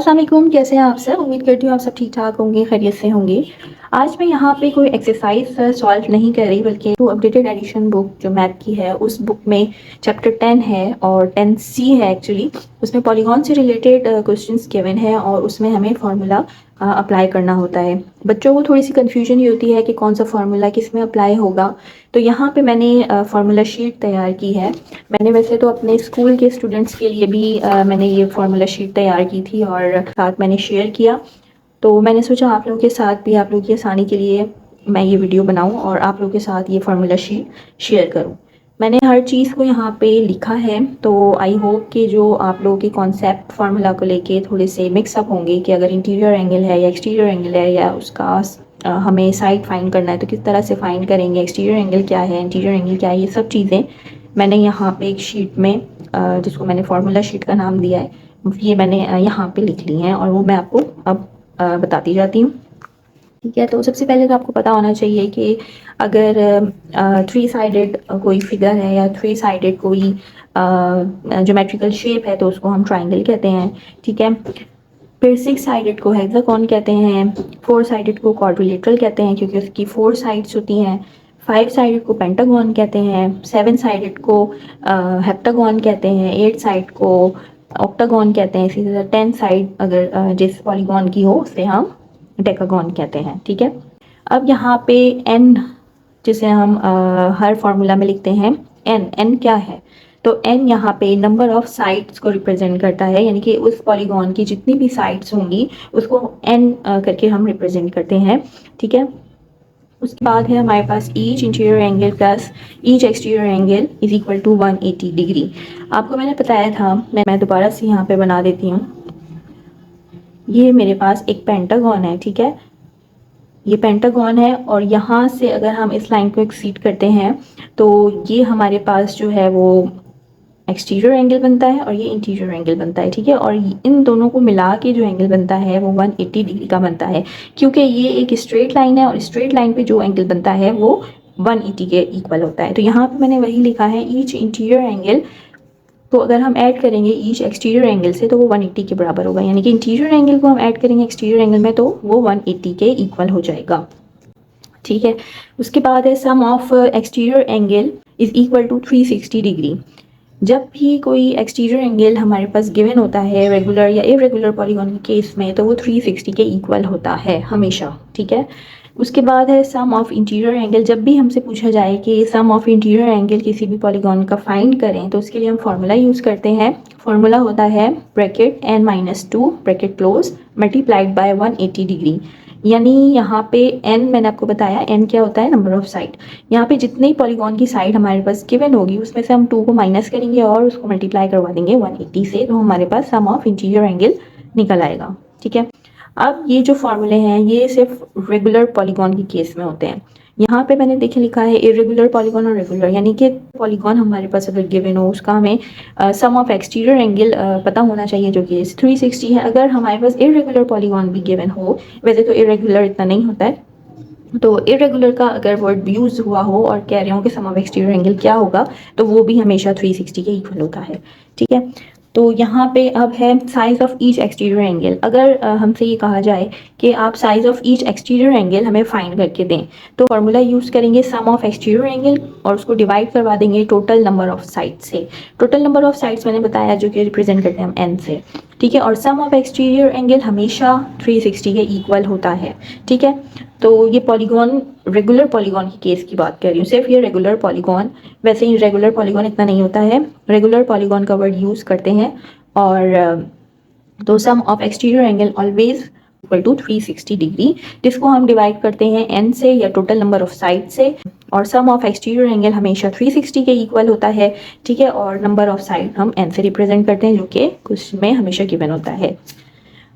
अस्सलाम वालेकुम, कैसे हैं आप सब। उम्मीद करती हूँ आप सब ठीक ठाक होंगे, खैरियत से होंगे। आज मैं यहाँ पे कोई एक्सरसाइज सॉल्व नहीं कर रही, बल्कि जो अपडेटेड एडिशन बुक जो मैथ की है उस बुक में चैप्टर 10 है और 10C है एक्चुअली। उसमें पॉलीगॉन से रिलेटेड क्वेश्चंस गिवन है और उसमें हमें फार्मूला अप्लाई करना होता है। बच्चों को थोड़ी सी कन्फ्यूजन ये होती है कि कौन सा फार्मूला किस में अप्लाई होगा। तो यहाँ पे मैंने फार्मूला शीट तैयार की है। मैंने वैसे तो अपने स्कूल के स्टूडेंट्स के लिए भी मैंने ये फार्मूला शीट तैयार की थी और साथ मैंने शेयर किया। तो मैंने सोचा आप लोगों के साथ भी, आप लोगों की आसानी के लिए मैं ये वीडियो बनाऊं और आप लोगों के साथ ये फार्मूला शीट शेयर करूं। मैंने हर चीज़ को यहाँ पे लिखा है, तो आई होप कि जो आप लोगों के कॉन्सेप्ट फार्मूला को लेके थोड़े से मिक्सअप होंगे कि अगर इंटीरियर एंगल है या एक्सटीरियर एंगल है या उसका हमें साइड फाइंड करना है तो किस तरह से फाइंड करेंगे, एक्सटीरियर एंगल क्या है, इंटीरियर एंगल क्या है, ये सब चीज़ें मैंने यहाँ पे एक शीट में जिसको मैंने फार्मूला शीट का नाम दिया है, ये मैंने यहाँ पे लिख ली हैं और वो मैं आपको अब बताती जाती हूँ। ठीक है, तो सबसे पहले तो आपको पता होना चाहिए कि अगर 3 साइडेड कोई फिगर है या 3 साइडेड कोई ज्योमेट्रिकल शेप है तो उसको हम ट्राइंगल कहते हैं। ठीक है, फिर 6 साइडेड को हेक्सागोन कहते हैं, 4 साइडेड को क्वाड्रिलेटरल कहते हैं क्योंकि उसकी 4 साइड्स होती हैं, 5 साइडेड को पेंटागोन कहते हैं, 7 साइडेड को हेप्टागोन कहते हैं, 8 साइड को ऑक्टागोन कहते हैं, इसी तरह 10 साइड अगर जिस पॉलीगॉन की हो उसे हम डेकागोन कहते हैं। ठीक है, अब यहाँ पे n जिसे हम हर फॉर्मूला में लिखते हैं, n क्या है, तो n यहाँ पे नंबर ऑफ साइड्स को रिप्रेजेंट करता है, यानी कि उस पॉलीगॉन की जितनी भी साइड्स होंगी उसको n करके हम रिप्रेजेंट करते हैं। ठीक है, उसके बाद है हमारे पास each interior angle plus each exterior angle is equal to 180 degree. आपको मैंने बताया था, मैं दोबारा से यहाँ पे बना देती हूँ। ये मेरे पास एक पेंटागन है। ठीक है, ये पेंटागन है और यहाँ से अगर हम इस लाइन को एक्सीड करते हैं तो ये हमारे पास जो है वो एक्सटीरियर एंगल बनता है और ये इंटीरियर एंगल बनता है। ठीक है, और इन दोनों को मिला के जो एंगल बनता है वो 180 डिग्री का बनता है, क्योंकि ये एक स्ट्रेट लाइन है और स्ट्रेट लाइन पे जो एंगल बनता है वो 180 के इक्वल होता है। तो यहाँ पे मैंने वही लिखा है, ईच इंटीरियर एंगल तो अगर हम ऐड करेंगे ईच एक्सटीरियर एंगल से तो वो 180 के बराबर होगा, यानी कि इंटीरियर एंगल को हम ऐड करेंगे एक्सटीरियर एंगल में तो वो 180 के इक्वल हो जाएगा। ठीक है, उसके बाद है sum of exterior angle is equal to 360 degree. जब भी कोई एक्सटीरियर एंगल हमारे पास गिवन होता है रेगुलर या इरेगुलर पॉलीगॉन के केस में तो वो 360 के इक्वल होता है हमेशा। ठीक है, उसके बाद है सम ऑफ इंटीरियर एंगल। जब भी हमसे पूछा जाए कि सम ऑफ इंटीरियर एंगल किसी भी पॉलीगॉन का फाइंड करें तो उसके लिए हम फार्मूला यूज़ करते हैं। फार्मूला होता है bracket n-2 bracket close multiplied by 180 degree. यानी यहाँ पे n मैंने आपको बताया, n क्या होता है, नंबर ऑफ साइड। यहाँ पे जितने पॉलीगॉन की साइड हमारे पास गिवन होगी उसमें से हम 2 को माइनस करेंगे और उसको मल्टीप्लाई करवा देंगे 180 से, तो हमारे पास सम ऑफ इंटीरियर एंगल निकल आएगा। ठीक है, अब ये जो फार्मूले हैं ये सिर्फ रेगुलर पॉलीगॉन के केस में होते हैं। यहाँ पे मैंने देखे लिखा है इरेगुलर पॉलीगॉन और रेगुलर, यानी कि पॉलीगॉन हमारे पास अगर गिवन हो उसका हमें सम ऑफ एक्सटीरियर एंगल पता होना चाहिए जो कि 360 है। अगर हमारे पास इरेगुलर पॉलीगॉन भी गिवन हो, वैसे तो इरेगुलर इतना नहीं होता है, तो इरेगुलर का अगर वर्ड यूज हुआ हो और कह रहे हो कि सम ऑफ एक्सटीरियर एंगल क्या होगा तो वो भी हमेशा 360 के इक्वल होता है। ठीक है, तो यहाँ पे अब है size of each exterior angle. अगर हमसे ये कहा जाए कि आप size of each exterior angle हमें फाइंड करके दें तो फार्मूला यूज़ करेंगे सम ऑफ एक्सटीरियर एंगल और उसको डिवाइड करवा देंगे टोटल नंबर ऑफ साइड्स से। टोटल नंबर ऑफ साइड्स मैंने बताया जो कि रिप्रेजेंट करते हैं हम n से। ठीक है, और सम ऑफ एक्सटीरियर एंगल हमेशा 360 के इक्वल होता है। ठीक है, तो ये पॉलीगॉन रेगुलर पॉलीगॉन की केस की बात कर रही हूँ, सिर्फ ये रेगुलर पॉलीगॉन, वैसे ही रेगुलर पॉलीगॉन इतना नहीं होता है। रेगुलर पॉलीगॉन का वर्ड यूज़ करते हैं और तो sum of exterior angle always equal to 360 degree, जिसको हम डिवाइड करते हैं n से या टोटल नंबर ऑफ साइड से, और सम ऑफ एक्सटीरियर एंगल हमेशा 360 के इक्वल होता है। ठीक है, और नंबर ऑफ साइड हम n से रिप्रेजेंट करते हैं जो कि क्वेश्चन में हमेशा गिवन होता है।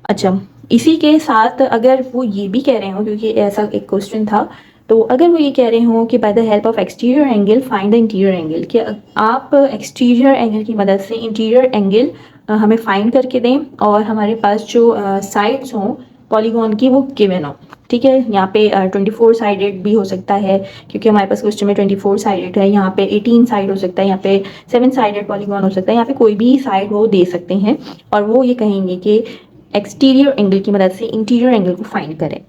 अच्छा, इसी के साथ अगर वो ये भी कह रहे हो, क्योंकि ऐसा एक क्वेश्चन था, तो अगर वो ये कह रहे हो कि by the help of exterior angle find the interior angle, कि आप एक्सटीरियर एंगल की मदद से इंटीरियर एंगल हमें फाइंड करके दें और हमारे पास जो साइड्स हों पॉलीगॉन की वो गिवन हो। ठीक है, यहाँ पे 24 साइडेड भी हो सकता है क्योंकि हमारे पास क्वेश्चन में 24 साइडेड है, यहाँ पे 18 साइड हो सकता है, यहाँ पे 7 साइडेड पॉलीगॉन हो सकता है, यहाँ पे कोई भी साइड वो दे सकते हैं और वो ये कहेंगे कि एक्सटीरियर एंगल की मदद से इंटीरियर एंगल को फाइंड करें।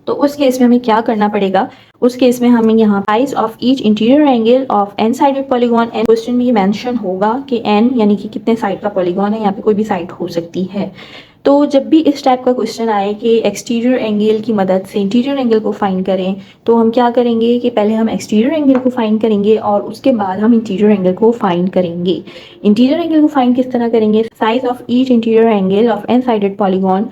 तो उस केस में हमें क्या करना पड़ेगा, उस केस में हमें यहाँ size of each interior angle of n sided polygon, and question में ये मेंशन होगा कि एन यानी कि कितने साइड का पॉलीगॉन है, यहाँ पे कोई भी साइड हो सकती है। तो जब भी इस टाइप का क्वेश्चन आए कि एक्सटीरियर एंगल की मदद से इंटीरियर एंगल को फाइंड करें, तो हम क्या करेंगे कि पहले हम एक्सटीरियर एंगल को फाइंड करेंगे और उसके बाद हम इंटीरियर एंगल को फाइंड करेंगे। इंटीरियर एंगल को फाइंड किस तरह करेंगे, size of each interior angle of n sided polygon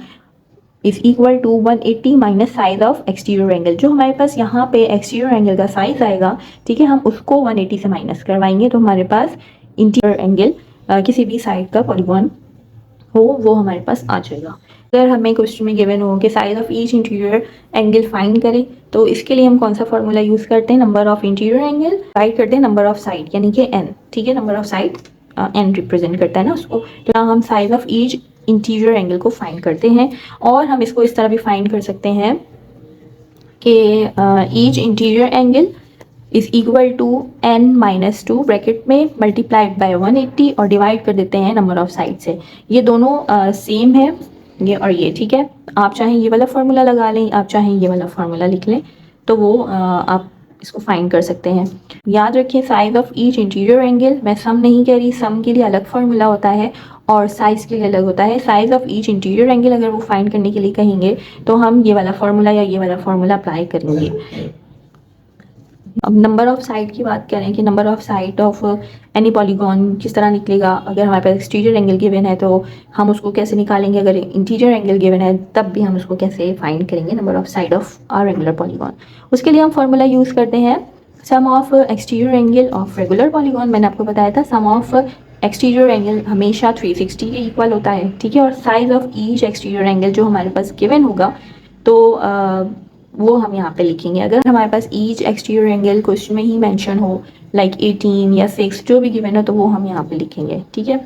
is equal to 180 minus size of exterior angle. जो हमारे पास यहाँ पे एक्सटीरियर एंगल का साइज आएगा, ठीक है, हम उसको 180 से माइनस करवाएंगे तो हमारे पास इंटीरियर एंगल किसी भी साइड का पॉलीगॉन हो वो हमारे पास आ जाएगा। अगर हमें क्वेश्चन में गिवन हो कि size of each interior angle find करें, तो इसके लिए हम कौन सा फॉर्मूला यूज़ करते हैं, number of interior angle divide करते हैं नंबर ऑफ साइड यानी कि एन, ठीक है, number of side n represent करता है ना उसको। तो हम size of each interior angle को फाइंड करते हैं, और हम इसको इस तरह भी फाइंड कर सकते हैं कि each interior angle is equal to n minus 2 bracket में मल्टीप्लाइड बाय 180 और डिवाइड कर देते हैं नंबर ऑफ साइड से। ये दोनों सेम है, ये और ये, ठीक है। आप चाहें ये वाला फार्मूला लगा लें, आप चाहें ये वाला फार्मूला लिख लें, तो वो आप इसको फाइंड कर सकते हैं। याद रखिए size of each interior angle, मैं सम नहीं कह रही, सम के लिए अलग फार्मूला होता है और साइज के लिए अलग होता है। Size of each interior angle अगर वो फाइंड करने के लिए कहेंगे तो हम ये वाला फार्मूला या ये वाला फार्मूला अप्लाई करेंगे। अब नंबर ऑफ साइड की बात करें कि number of side of any polygon किस तरह निकलेगा। अगर हमारे पास एक्सटीरियर एंगल गिवन है तो हम उसको कैसे निकालेंगे, अगर इंटीरियर एंगल गिवन है तब भी हम उसको कैसे फाइंड करेंगे number of side of are regular polygon. उसके लिए हम फॉर्मूला यूज़ करते हैं sum of exterior angle of regular polygon. मैंने आपको बताया था सम ऑफ एक्सटीरियर एंगल हमेशा 360 के इक्वल होता है, ठीक है, और size of each exterior angle जो हमारे पास गिवन होगा तो वो हम यहाँ पे लिखेंगे। अगर हमारे पास ईच एक्सटीरियर एंगल क्वेश्चन में ही मेंशन हो लाइक 18 या 6 जो भी गिवन है तो वो हम यहाँ पे लिखेंगे, ठीक है।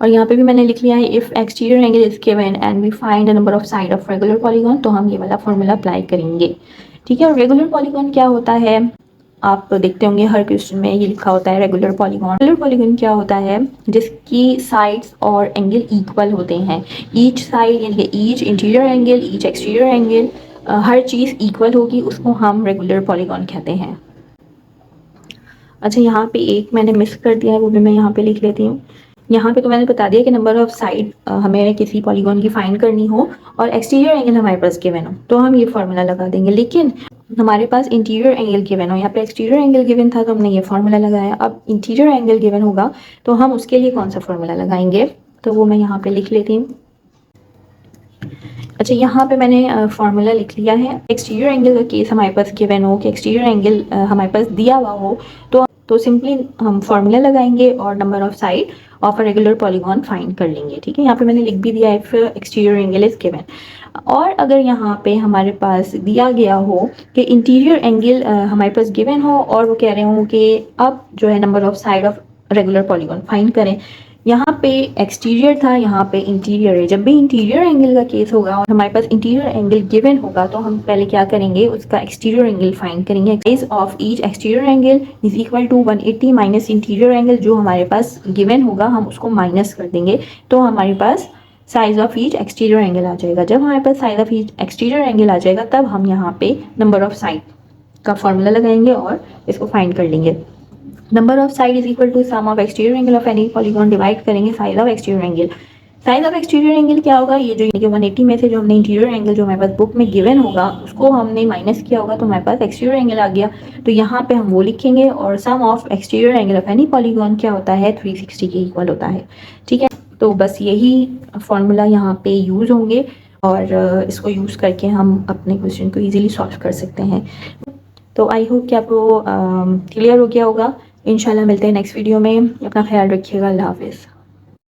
और यहाँ पे भी मैंने लिख लिया है if exterior angle is given and we find the number of side of regular polygon, तो हम ये वाला फॉर्मूला अप्लाई करेंगे, ठीक है। और रेगुलर पॉलीगॉन क्या होता है, आप देखते होंगे हर क्वेश्चन में ये लिखा होता है रेगुलर पॉलीगॉन। रेगुलर पॉलीगॉन क्या होता है, जिसकी साइड्स और एंगल इक्वल होते हैं। ईच साइड यानी कि each interior angle, each exterior angle, हर चीज़ इक्वल होगी, उसको हम रेगुलर पॉलीगॉन कहते हैं। अच्छा, यहाँ पे एक मैंने मिस कर दिया है, वो भी मैं यहाँ पे लिख लेती हूँ। यहाँ पे तो मैंने बता दिया कि नंबर ऑफ साइड हमें किसी पॉलीगॉन की फाइंड करनी हो और एक्सटीरियर एंगल हमारे पास गिवन हो तो हम ये फार्मूला लगा देंगे। लेकिन हमारे पास इंटीरियर एंगल गिवन हो, यहाँ पे एक्सटीरियर एंगल गिवन था तो हमने ये फार्मूला लगाया। अब इंटीरियर एंगल गिवन होगा तो हम उसके लिए कौन सा फार्मूला लगाएंगे, तो वो मैं यहाँ पे लिख लेती हूँ। अच्छा, यहाँ पे मैंने फार्मूला लिख लिया है। एक्सटीरियर एंगल का केस हमारे पास गिवन हो कि एक्सटीरियर एंगल हमारे पास दिया हुआ हो तो सिंपली हम फार्मूला लगाएंगे और number of side of a regular polygon find कर लेंगे, ठीक है। यहाँ पे मैंने लिख भी दिया if exterior angle is given. और अगर यहाँ पे हमारे पास दिया गया हो कि इंटीरियर एंगल हमारे पास गिवन हो और वो कह रहे हो कि अब जो है number of side of regular polygon find करें, यहाँ पे एक्सटीरियर था, यहाँ पे इंटीरियर है। जब भी इंटीरियर एंगल का केस होगा और हमारे पास इंटीरियर एंगल गिवन होगा तो हम पहले क्या करेंगे, उसका एक्सटीरियर एंगल फाइंड करेंगे। Size of each exterior angle is equal to 180 minus interior angle जो हमारे पास गिवन होगा हम उसको माइनस कर देंगे तो हमारे पास size of each exterior angle आ जाएगा। जब हमारे पास size of each exterior angle आ जाएगा तब हम यहाँ पे नंबर ऑफ साइड का फॉर्मूला लगाएंगे और इसको फाइंड कर लेंगे। Number of side is equal to sum of exterior angle of any polygon divide करेंगे size of exterior angle. Size of exterior angle क्या होगा, ये जो 180 में से जो हमने इंटीरियर एंगल जो हमारे पास बुक में गिवन होगा उसको हमने माइनस किया होगा तो हमारे पास एक्सटीरियर एंगल आ गया, तो यहाँ पे हम वो लिखेंगे। और sum of exterior angle of any polygon क्या होता है, 360 के इक्वल होता है, ठीक है। तो बस यही फॉर्मूला यहाँ पे यूज़ होंगे और इसको यूज़ करके हम अपने क्वेश्चन को ईजिली सॉल्व कर सकते हैं। तो आई होप कि आपको क्लियर हो गया होगा। इंशाल्लाह मिलते हैं नेक्स्ट वीडियो में। अपना ख्याल रखिएगा। अल्लाह हाफिज़।